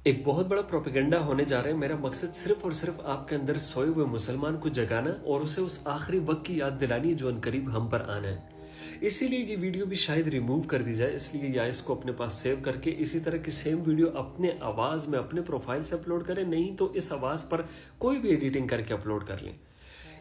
एक बहुत बड़ा प्रोपेगेंडा होने जा रहा है। मेरा मकसद सिर्फ और सिर्फ आपके अंदर सोए हुए मुसलमान को जगाना और उसे उस आखिरी वक्त की याद दिलानी है जो अनकरीब हम पर आना है। इसीलिए ये वीडियो भी शायद रिमूव कर दी जाए, इसलिए या इसको अपने पास सेव करके इसी तरह की सेम वीडियो अपने आवाज़ में अपने प्रोफाइल से अपलोड करें, नहीं तो इस आवाज़ पर कोई भी एडिटिंग करके अपलोड कर लें।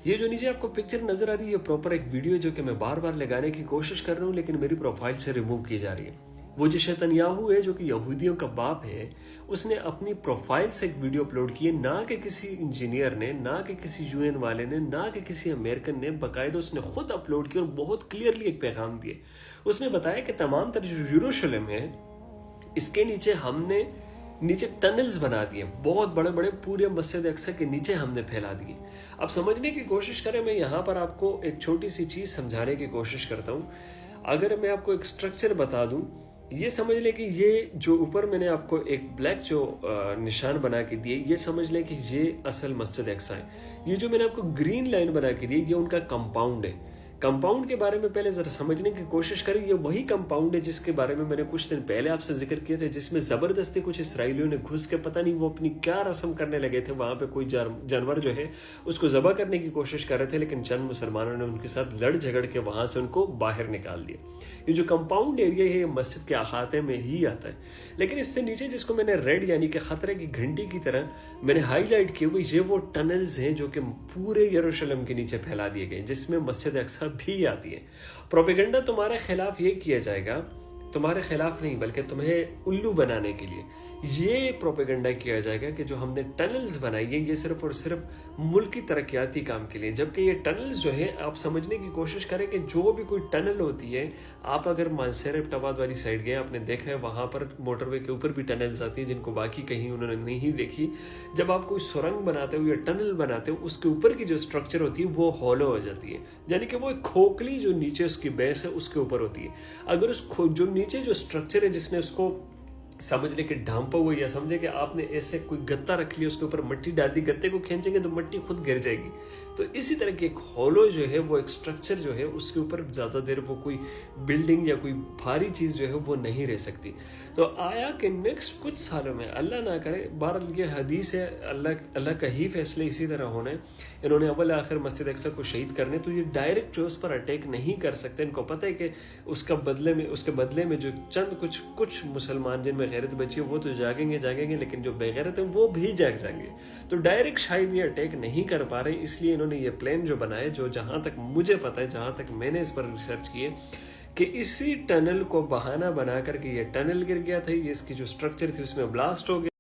ये जो नीचे आपको पिक्चर नजर आ रही है, ये प्रॉपर एक वीडियो है जो कि मैं बार बार लगाने की कोशिश कर रहा हूँ, लेकिन मेरी प्रोफाइल से रिमूव की जा रही है। वो जो शैतानियाहू है, जो कि यहूदियों का बाप है, उसने अपनी प्रोफाइल से एक वीडियो अपलोड की है, ना कि किसी इंजीनियर ने, ना कि किसी यूएन वाले ने, ना कि किसी अमेरिकन ने, बाकायदा उसने खुद अपलोड किया और बहुत क्लियरली एक पैगाम दिए। उसने बताया कि तमाम तर जो यरूशलेम है, इसके नीचे हमने टनल्स बना दिए, बहुत बड़े बड़े, पूरे मस्जिद अक्सा के नीचे हमने फैला दिए। अब समझने की कोशिश करें, मैं यहाँ पर आपको एक छोटी सी चीज़ समझाने की कोशिश करता हूँ। अगर मैं आपको एक स्ट्रक्चर बता दूँ, ये समझ लें कि ये जो ऊपर मैंने आपको एक ब्लैक जो निशान बना के दिए, ये समझ लें कि ये असल मस्जिद अक्सा है। ये जो मैंने आपको ग्रीन लाइन बना के दी, ये उनका कंपाउंड है। कंपाउंड के बारे में पहले जरा समझने की कोशिश करें। ये वही कंपाउंड है जिसके बारे में मैंने कुछ दिन पहले आपसे जिक्र किए थे, जिसमें ज़बरदस्ती कुछ इसराइलियों ने घुस के, पता नहीं वो अपनी क्या रस्म करने लगे थे, वहाँ पे कोई जानवर जो है उसको ज़बह करने की कोशिश कर रहे थे, लेकिन चंद मुसलमानों ने उनके साथ लड़ झगड़ के वहाँ से उनको बाहर निकाल दिया। ये जो कंपाउंड एरिया है, ये मस्जिद के अहाते में ही आता है। लेकिन इससे नीचे जिसको मैंने रेड यानी कि खतरे की घंटी की तरह मैंने हाईलाइट किए हुए, ये वो टनल्स हैं जो कि पूरे यरूशलेम के नीचे फैला दिए गए, जिसमें मस्जिद अक्सा भी आती है। प्रोपेगेंडा तुम्हारे खिलाफ ये किया जाएगा, तुम्हारे खिलाफ नहीं बल्कि तुम्हें उल्लू बनाने के लिए ये प्रोपेगेंडा किया जाएगा कि जो हमने टनल्स बनाई है, ये सिर्फ और सिर्फ मुल्क की तरक्याती काम के लिए। जबकि ये टनल्स जो है, आप समझने की कोशिश करें कि जो भी कोई टनल होती है, आप अगर मानसर इब्टाबाद वाली साइड गए, आपने देखा है वहाँ पर मोटरवे के ऊपर भी टनल्स आती हैं, जिनको बाकी कहीं उन्होंने नहीं देखी। जब आप कोई सुरंग बनाते हो या टनल बनाते हो, उसके ऊपर की जो स्ट्रक्चर होती है वो हॉलो हो जाती है, यानी कि वो एक खोखली जो नीचे उसकी बेस है उसके ऊपर होती है। अगर उस जो नीचे जो स्ट्रक्चर है, जिसने उसको समझ ले कि ढांपा हुआ, या समझे कि आपने ऐसे कोई गत्ता रख लिया, उसके ऊपर मिट्टी डाल दी, गत्ते को खींचेंगे तो मिट्टी खुद गिर जाएगी। तो इसी तरह की एक हॉलो जो है, वो एक स्ट्रक्चर जो है, उसके ऊपर ज़्यादा देर वो कोई बिल्डिंग या कोई भारी चीज़ जो है वो नहीं रह सकती। तो आया कि नेक्स्ट कुछ सालों में, अल्लाह ना करे, बहरहाल ये हदीस है, अल्लाह का ही फैसले इसी तरह होने, इन्होंने अव्वल आखिर मस्जिद अक्सा को शहीद करने, तो ये डायरेक्ट जो उस पर अटैक नहीं कर सकते। इनको पता है कि उसके बदले में जो चंद कुछ मुसलमान जिनमें गैरत बची है, वो तो जागेंगे, लेकिन जो बेगैरत हैं वो भी जाग जाएंगे। तो डायरेक्ट शायद ये अटैक नहीं कर पा रहे, इसलिए इन्होंने ये प्लान जो बनाए, जो जहां तक मुझे पता है, जहां तक मैंने इस पर रिसर्च की है, कि इसी टनल को बहाना बना करके ये टनल गिर गया था, ये इसकी जो स्ट्रक्चर थी उसमें ब्लास्ट हो गया।